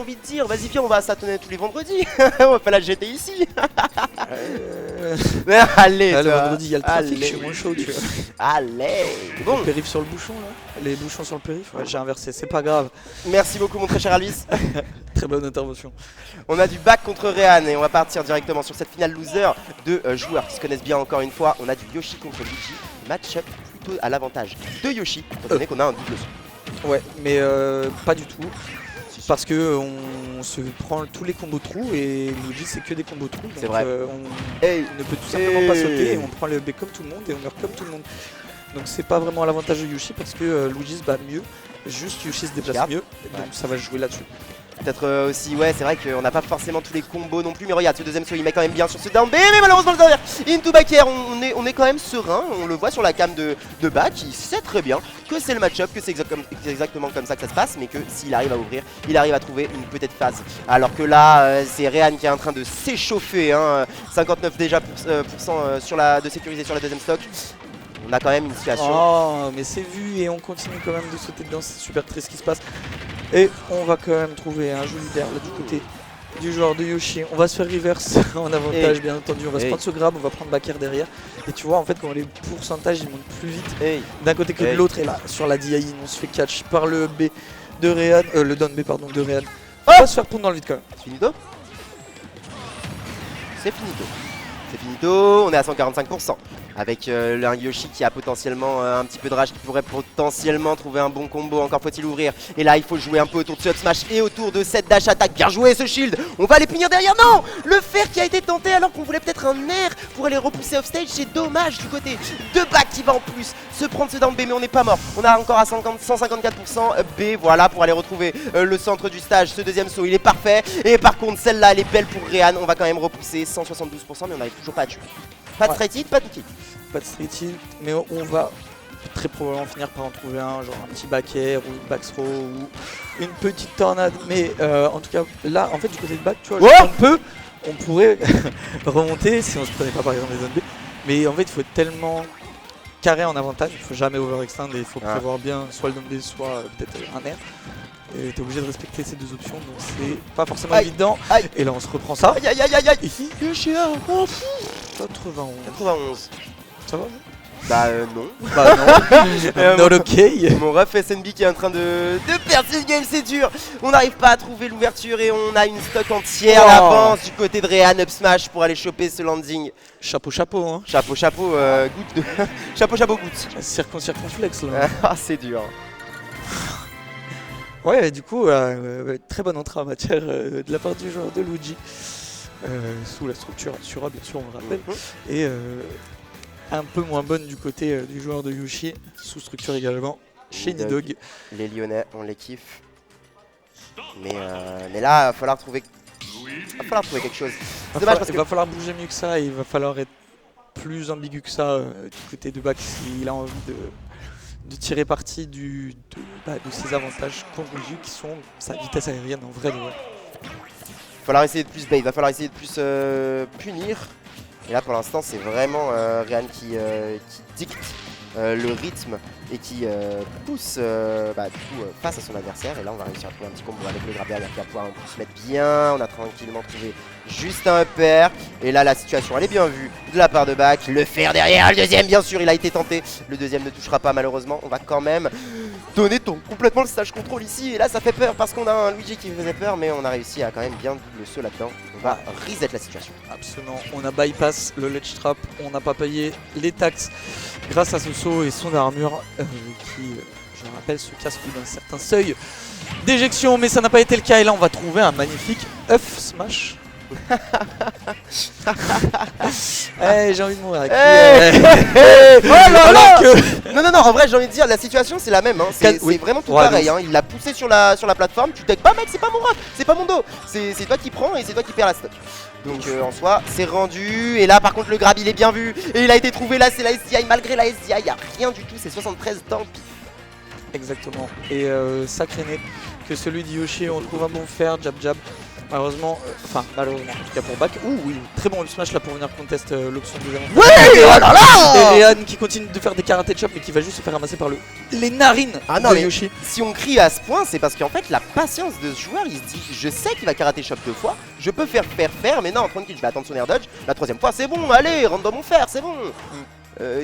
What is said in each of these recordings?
envie de dire, vas-y viens, on va s'attonner tous les vendredis. On va pas la jeter ici. Allez, le toi. vendredi il y a le trafic, Allez. je suis moins chaud, tu vois. Allez. Bon, Le périph' sur le bouchon là. Les bouchons sur le périph', ouais, j'ai inversé, c'est pas grave. merci beaucoup mon très cher Alvis. Très bonne intervention. On a du back contre Réan et on va partir directement sur cette finale loser de joueurs qui se connaissent bien encore une fois. On a du Yoshi contre Luigi, match-up plutôt à l'avantage de Yoshi, étant donné qu'on a un double saut. Ouais, mais pas du tout. Parce que on se prend tous les combos trous et Luigi c'est que des combos trous. C'est Donc vrai. on Hey. ne peut tout simplement pas sauter et on prend le B comme tout le monde et on meurt comme tout le monde. Donc c'est pas vraiment à l'avantage de Yoshi parce que Luigi se bat mieux, juste Yoshi se déplace Regarde. mieux, donc ça va jouer là-dessus. Peut-être aussi, ouais, c'est vrai qu'on n'a pas forcément tous les combos non plus, mais regarde, ce deuxième saut il met quand même bien sur ce down B, mais malheureusement le derrière, into back air, on est quand même serein, on le voit sur la cam de back, il sait très bien que c'est le match-up, que c'est exactement comme ça que ça se passe, mais que s'il arrive à ouvrir, il arrive à trouver une petite phase. Alors que là, c'est Réan qui est en train de s'échauffer, hein, 59 déjà de sécuriser sur la deuxième stock. On a quand même une situation. Oh, mais c'est vu et on continue quand même de sauter dedans, c'est super triste ce qui se passe. Et on va quand même trouver un joli d'air là du côté du joueur de Yoshi. On va se faire reverse en avantage bien entendu, on va se prendre ce grab, on va prendre back air derrière. Et tu vois en fait quand les pourcentages ils montent plus vite d'un côté que de l'autre. Et là sur la DI on se fait catch par le B de Réan, le down B pardon de Réan. On va se faire prendre dans le vide quand même. C'est finito. C'est finito. C'est finito, on est à 145%. Avec un Yoshi qui a potentiellement un petit peu de rage, qui pourrait potentiellement trouver un bon combo, encore faut-il ouvrir. Et là il faut jouer un peu autour de ce up smash et autour de cette dash attack. Bien joué ce shield, on va les punir derrière, non. Le fer qui a été tenté alors qu'on voulait peut-être un air pour aller repousser off stage, c'est dommage du côté de back qui va en plus se prendre ce down B, mais on n'est pas mort. On a encore à 154% B, voilà, pour aller retrouver le centre du stage. Ce deuxième saut il est parfait, et par contre celle-là elle est belle pour Réan. On va quand même repousser 172%, mais on n'arrive toujours pas à tuer. Pas de straight hit, pas de kick. Pas de street hit, mais on va très probablement finir par en trouver un, genre un petit back air ou une back throw ou une petite tornade. Mais en tout cas, là, en fait, du côté de back, tu vois, on pourrait remonter si on se prenait pas par exemple les zones B. Mais en fait, il faut être tellement carré en avantage, il faut jamais overextend et il faut prévoir bien soit le down B, soit peut-être un air. Et t'es obligé de respecter ces deux options, donc c'est pas forcément évident. Et là, on se reprend ça. Aïe aïe aïe aïe aïe. Yoshi, 91. Ça va? Bah non. Bah non. Not okay. Mon ref SNB qui est en train de perdre cette game, c'est dur. On n'arrive pas à trouver l'ouverture et on a une stock entière d'avance du côté de Réan up smash pour aller choper ce landing. Chapeau chapeau hein. Chapeau chapeau goutte de chapeau goutte. Circonflexe là. Ah c'est dur. Ouais, du coup, très bonne entrée en matière de la part du joueur de Luigi. Sous la structure Asura, bien sûr, on le rappelle. Et un peu moins bonne du côté du joueur de Yoshi, sous structure également, chez Nidog. Les Lyonnais, on les kiffe. Mais là, il va falloir trouver quelque chose. C'est dommage parce il va falloir bouger mieux que ça, et il va falloir être plus ambigu que ça du côté de back s'il a envie de tirer parti de ses avantages contre Luigi qui sont sa vitesse aérienne en vrai de vrai. Il va falloir essayer de plus bait, il va falloir essayer de plus punir. Et là pour l'instant c'est vraiment Réan qui dicte le rythme et qui pousse face à son adversaire. Et là on va réussir à trouver un petit combo avec le grab derrière qui va pouvoir se mettre bien. On a tranquillement trouvé juste un upper. Et là la situation elle est bien vue de la part de back. Le fer derrière, le deuxième bien sûr il a été tenté. Le deuxième ne touchera pas malheureusement. On va quand même donner complètement le stage contrôle ici. Et là ça fait peur parce qu'on a un Luigi qui faisait peur, mais on a réussi à quand même bien double saut là-dedans. On va reset la situation. Absolument, on a bypass le ledge trap, on n'a pas payé les taxes grâce à ce saut et son armure qui, je le rappelle, se casse plus d'un certain seuil d'éjection, mais ça n'a pas été le cas. Et là on va trouver un magnifique up smash. J'ai envie de mourir avec Non, en vrai j'ai envie de dire la situation c'est la même, hein. C'est vraiment tout pareil, hein. Il l'a poussé sur la plateforme, tu t'aides pas mec, c'est pas mon rock, c'est pas mon dos, c'est toi qui prends et c'est toi qui perds la stock. Donc en soi c'est rendu, et là par contre le grab il est bien vu, et il a été trouvé, là c'est la SDI, malgré la SDI il n'y a rien du tout, c'est 73 tant pis. Exactement, et sacré net que celui de Yoshi, on trouve un bon fer, jab jab. Malheureusement, malheureusement, en tout cas pour Bac. Oui, très bon up smash là pour venir contest l'option de deuxième. Ouais, oh là là. Et Réan qui continue de faire des karaté chop mais qui va juste se faire ramasser par les narines non, de mais Yoshi. si on crie à ce point, c'est parce qu'en fait la patience de ce joueur, il se dit je sais qu'il va karaté chop 2 fois, je peux faire, mais non, tranquille, je vais attendre son air dodge, la 3ème fois c'est bon, allez, rentre dans mon fer, c'est bon.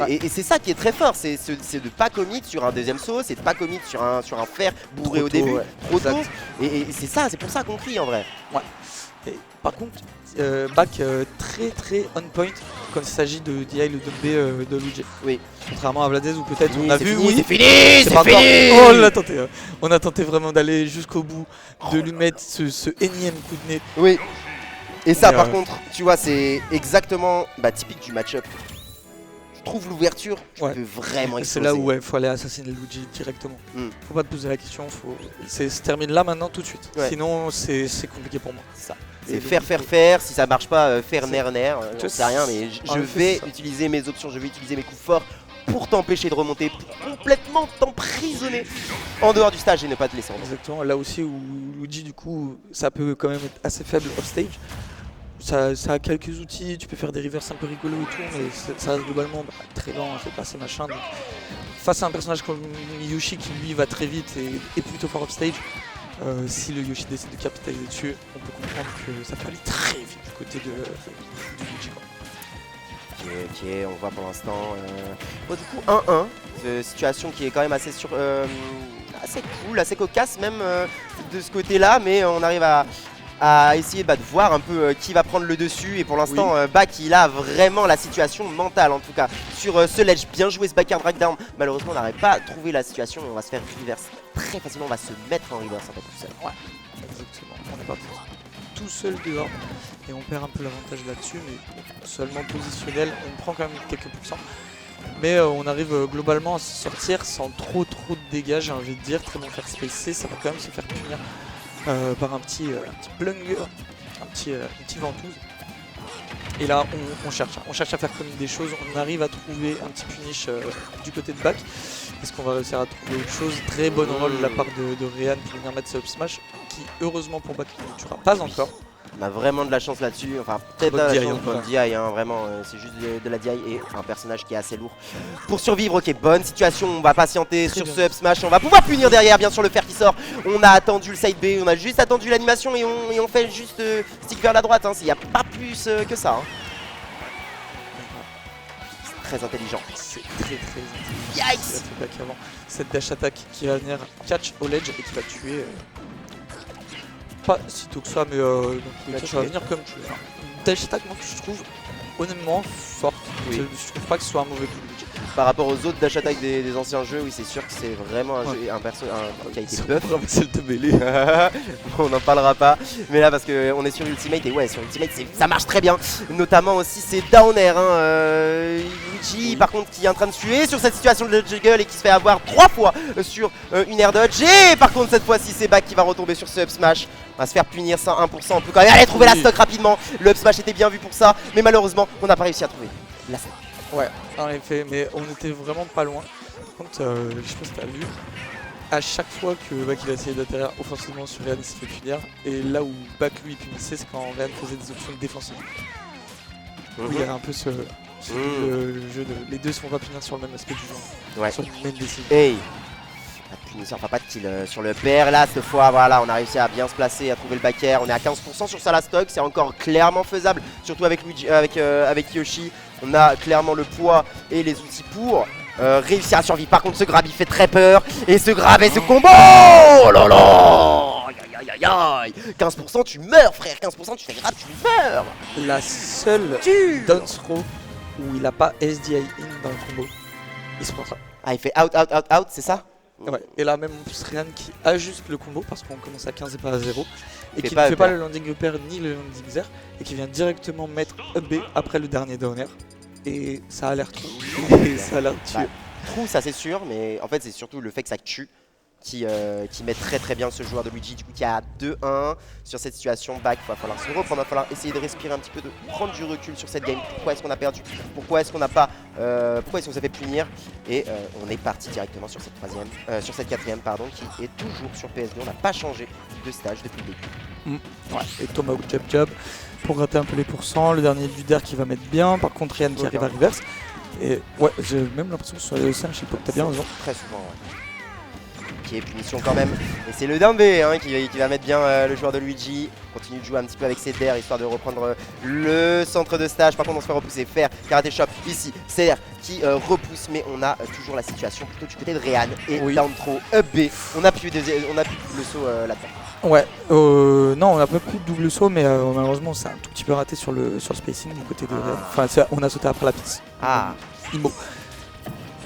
Et c'est ça qui est très fort, c'est de pas commit sur un deuxième saut, c'est de pas commit sur un fer bourré au début, trop tôt. Et c'est ça, c'est pour ça qu'on crie en vrai. Ouais. Et par contre, Bac très on point quand il s'agit de DI le 2B de Luigi. Oui. Contrairement à Vladez où peut-être on a vu. C'est fini. Oh, on l'a tenté. On a tenté vraiment d'aller jusqu'au bout, de lui mettre ce énième coup de nez. Oui. Et ça, par contre, tu vois, c'est exactement typique du match-up. Trouve l'ouverture, tu peux vraiment exploser. C'est là où il faut aller assassiner Luigi directement. Faut pas te poser la question, se termine là maintenant tout de suite. Sinon c'est compliqué pour moi. Ça. C'est faire, si ça marche pas, faire nerf, je sais rien, mais je vais utiliser mes options, je vais utiliser mes coups forts pour t'empêcher de remonter, pour complètement t'emprisonner en dehors du stage et ne pas te laisser en. Exactement, là aussi où Luigi du coup ça peut quand même être assez faible off stage. Ça a quelques outils, tu peux faire des reverses un peu rigolos et tout, mais ça reste globalement très lent, c'est pas assez machin. Donc, face à un personnage comme Yoshi qui lui va très vite et plutôt fort off stage, si le Yoshi décide de capitaliser dessus, on peut comprendre que ça peut aller très vite du côté du Luigi. Ok, on voit pour l'instant. Du coup 1-1, situation qui est quand même assez cool, assez cocasse même de ce côté-là, mais on arrive à essayer de voir un peu qui va prendre le dessus, et pour l'instant Bac il a vraiment la situation mentale en tout cas sur ce ledge. Bien joué ce back air drag down, malheureusement on n'aurait pas trouvé la situation, on va se faire reverse très facilement, on va se mettre en reverse en fait tout seul. Ouais, exactement, on est parti tout seul dehors et on perd un peu l'avantage là-dessus, mais seulement positionnel, on prend quand même quelques pourcents. Mais on arrive globalement à se sortir sans trop de dégâts, j'ai envie de dire. Très bon faire spacé, ça va quand même se faire punir par un petit plunger, une petite ventouse. Et là on cherche à faire comme des choses, on arrive à trouver un petit punish du côté de Bac. Est-ce qu'on va réussir à trouver autre chose? Très bonne roll de la part de Réan pour venir mettre ce up smash qui heureusement pour Bac ne tuera pas encore. On a vraiment de la chance là-dessus, enfin peut-être de la chance pour DI, vraiment c'est juste de la DI et un personnage qui est assez lourd pour survivre. Ok, bonne situation, on va patienter sur ce up smash, on va pouvoir punir derrière bien sûr le fer qui sort. On a attendu le side B, on a juste attendu l'animation et on fait juste stick vers la droite, il n'y a pas plus que ça. C'est très intelligent. C'est très intelligent. Yikes! Cette dash attack qui va venir catch au ledge et qui va tuer. Pas si tôt que ça, mais ça va venir comme tu veux. Dash attack, moi, que je trouve honnêtement forte. Je trouve pas que ce soit un mauvais coup. Par rapport aux autres dash attack des anciens jeux, oui, c'est sûr que c'est vraiment un perso qui a été buff. Celle de mêlée. On n'en parlera pas. Mais là, parce qu'on est sur Ultimate, et ouais, sur Ultimate, ça marche très bien. Notamment aussi, c'est down air. Luigi, par contre, qui est en train de tuer sur cette situation de juggle et qui se fait avoir 3 fois sur une air dodge. Et par contre, cette fois-ci, c'est Bac qui va retomber sur ce up smash. On va se faire punir 101%. On peut quand même aller trouver la stock rapidement. Le up smash était bien vu pour ça. Mais malheureusement, on n'a pas réussi à trouver la stock. Ouais, en effet, mais on était vraiment pas loin. Par contre, je sais pas si t'as vu, à chaque fois que Bac il a essayé d'atterrir offensivement sur Réan, il s'est fait punir. Et là où Bac lui punissait, c'est quand Réan faisait des options défensives. Il y avait un peu le jeu de. Les deux se font pas punir sur le même aspect du jeu. Ouais. Sur le même décide. Hey! Pas de punition, enfin pas de kill sur le pair. Là, cette fois, voilà, on a réussi à bien se placer, à trouver le back air. On est à 15% sur sa stock, c'est encore clairement faisable, surtout avec Luigi, avec Yoshi. On a clairement le poids et les outils pour réussir à survivre. Par contre, ce grab il fait très peur. Et ce grab et ce combo, oh là là, aïe aïe aïe, 15% tu meurs, frère. 15% tu fais grab, tu meurs. La seule down throw où il a pas SDI in dans le combo, il se prend ça. Ah, il fait out, c'est ça? Ouais, et là même en plus Réan qui ajuste le combo parce qu'on commence à 15 et pas à 0 et qui ne pas fait pas le landing upper ni le landing zer et qui vient directement mettre up B après le dernier downer et ça a l'air trou et ça a l'air tué. Trou, ça c'est sûr, mais en fait c'est surtout le fait que ça tue qui met très bien ce joueur de Luigi, du coup qui a 2-1 sur cette situation. Back, il va falloir se reprendre, il va falloir essayer de respirer un petit peu, de prendre du recul sur cette game. Pourquoi est-ce qu'on a perdu? Pourquoi est-ce qu'on n'a pas pourquoi est-ce qu'on s'est fait punir? Et on est parti directement sur cette quatrième pardon, qui est toujours sur PS2. On n'a pas changé de stage depuis le début. Ouais. Et Tomahawk jab pour gratter un peu les pourcents. Le dernier Luder qui va mettre bien. Par contre Ryan qui arrive à reverse. Et ouais, j'ai même l'impression que sur les 5, je sais pas, t'as bien raison. Très souvent, ouais. Qui est punition quand même. Et c'est le Dumb hein, qui va mettre bien le joueur de Luigi. Continue de jouer un petit peu avec ses dares histoire de reprendre le centre de stage. Par contre on se fait repousser. Faire karaté chop ici. CR qui repousse, mais on a toujours la situation plutôt du côté de Ryan. Et down throw up B. On a plus le saut là-dedans. Ouais, non on n'a pas plus de double saut, mais malheureusement c'est un tout petit peu raté sur le spacing du côté de Ryan. Enfin on a sauté après la piste. Imo.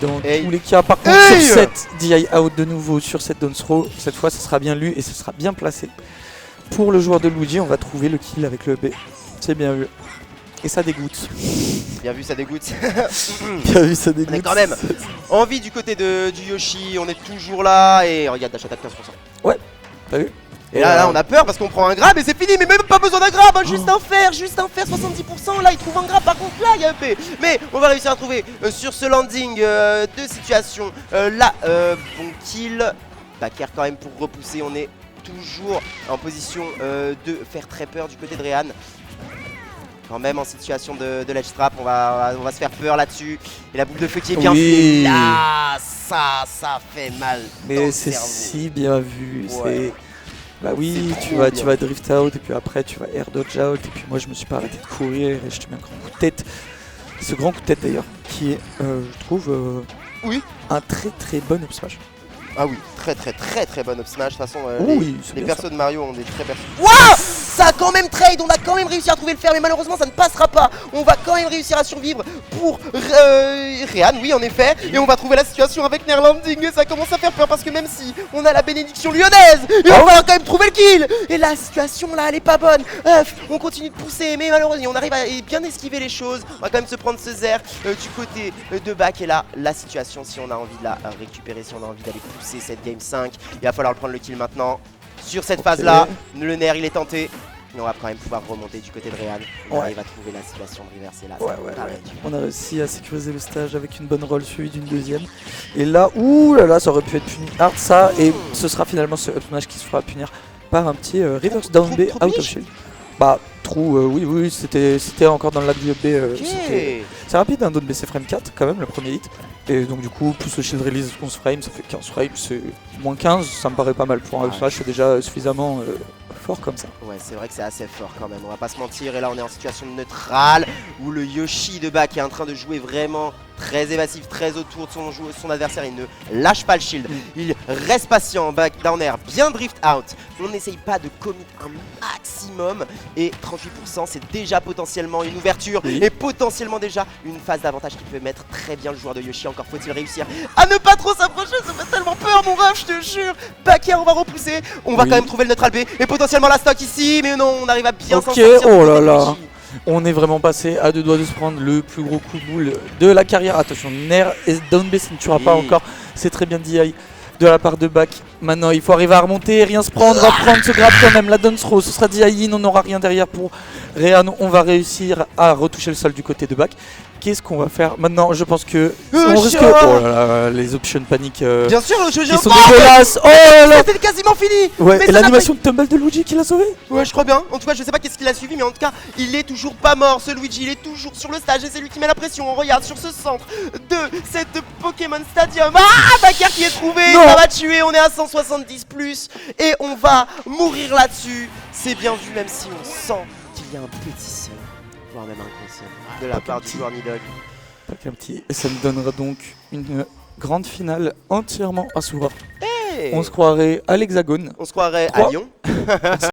Dans tous les cas, par contre, sur cette DI out de nouveau, sur cette down throw, cette fois, ça sera bien lu et ce sera bien placé. Pour le joueur de Luigi, on va trouver le kill avec le B. C'est bien vu. Et ça dégoûte. Bien vu, ça dégoûte. Bien vu, ça dégoûte. On est quand même en vie du côté du Yoshi, on est toujours là et regarde, dash attack 15%. Ouais, t'as vu? Et là, on a peur parce qu'on prend un grab et c'est fini, mais même pas besoin d'un grab, hein, juste un fer, 70%. Là, il trouve un grab, par contre, là, il y a un P. Mais on va réussir à trouver sur ce landing de situation. Là, bon kill. Backer quand même pour repousser. On est toujours en position de faire très peur du côté de Ryan. Quand même en situation de ledge trap, on va se faire peur là-dessus. Et la boule de feu qui est bien faite. Là, ça fait mal. Mais c'est si bien vu. Ouais. Bah oui, tu vas drift out et puis après tu vas air dodge out et puis moi je me suis pas arrêté de courir et je te mets un grand coup de tête. Ce grand coup de tête d'ailleurs qui est, je trouve, un très bon up smash. Ah oui, très bon up smash. De toute façon, les persos de Mario ont des très persos. Wouah! Ça a quand même trade, on a quand même réussi à trouver le fer, mais malheureusement ça ne passera pas. On va quand même réussir à survivre pour Ryan, oui en effet. Et on va trouver la situation avec Neerlanding. Et ça commence à faire peur parce que même si on a la bénédiction lyonnaise, il va falloir quand même trouver le kill. Et la situation là, elle est pas bonne. On continue de pousser, mais malheureusement on arrive à bien esquiver les choses. On va quand même se prendre ce zer du côté de back. Et là, la situation, si on a envie de la récupérer, si on a envie d'aller pousser cette game 5, il va falloir prendre le kill maintenant. Sur cette phase là, le nerf il est tenté. Mais on va quand même pouvoir remonter du côté de Ryan. On arrive à trouver la situation de reverser là. On a réussi à sécuriser le stage avec une bonne roll suivie d'une deuxième. Et là, ouh là là, ça aurait pu être puni hard ça. Et ce sera finalement ce up smash qui se fera punir par un petit reverse down B out of shield. Bah, trou, oui, c'était encore dans le lac du up B. C'est rapide, un down B c'est frame 4 quand même, le premier hit. Et donc du coup, plus le shield release 11 frames, ça fait 15 frames, c'est moins 15, ça me paraît pas mal pour un up smash, c'est déjà suffisamment fort comme ça. Ouais, c'est vrai que c'est assez fort quand même, on va pas se mentir. Et là on est en situation neutrale où le Yoshi de back est en train de jouer vraiment très évasif, très autour de son adversaire. Il ne lâche pas le shield, il reste patient, back down air, bien drift out. On n'essaye pas de commit un maximum. Et 38% c'est déjà potentiellement une ouverture et potentiellement déjà une phase d'avantage qui peut mettre très bien le joueur de Yoshi. Encore faut-il réussir à ne pas trop s'approcher, ça fait tellement peur mon ref, je te jure. Back air, on va repousser, on va quand même trouver le neutral B et potentiellement la stock ici, mais non, on arrive à bien s'en sortir. Oh là là, on est vraiment passé à deux doigts de se prendre le plus gros coup de boule de la carrière. Attention, Nair et down B, ça ne tuera pas encore, c'est très bien DI de la part de back. Maintenant il faut arriver à remonter, rien se prendre, on va prendre ce grab quand même, la down throw, ce sera DI in, on n'aura rien derrière pour Ryan. On va réussir à retoucher le sol du côté de back. Qu'est-ce qu'on va faire maintenant? Je pense que on risque... Oh là là, les options paniques bien sûr, le jeu qui sont dégueulasses. Oh là là, c'était quasiment fini. Ouais, et l'animation de tumble de Luigi qui l'a sauvé. Ouais, je crois bien. En tout cas, je sais pas qu'est-ce qu'il a suivi, mais en tout cas, il est toujours pas mort. Ce Luigi, il est toujours sur le stage et c'est lui qui met la pression. On regarde sur ce centre de cette Pokémon Stadium. Ah, Backer qui est trouvé. Ça va tuer. On est à 170 plus et on va mourir là-dessus. C'est bien vu, même si on sent qu'il y a un petit seul, voire même inconscient, de la part du joueur Nidhogg. Pas qu'un petit. Et ça me donnera donc une grande finale entièrement à Soura. On se croirait à l'Hexagone. On se croirait à Lyon.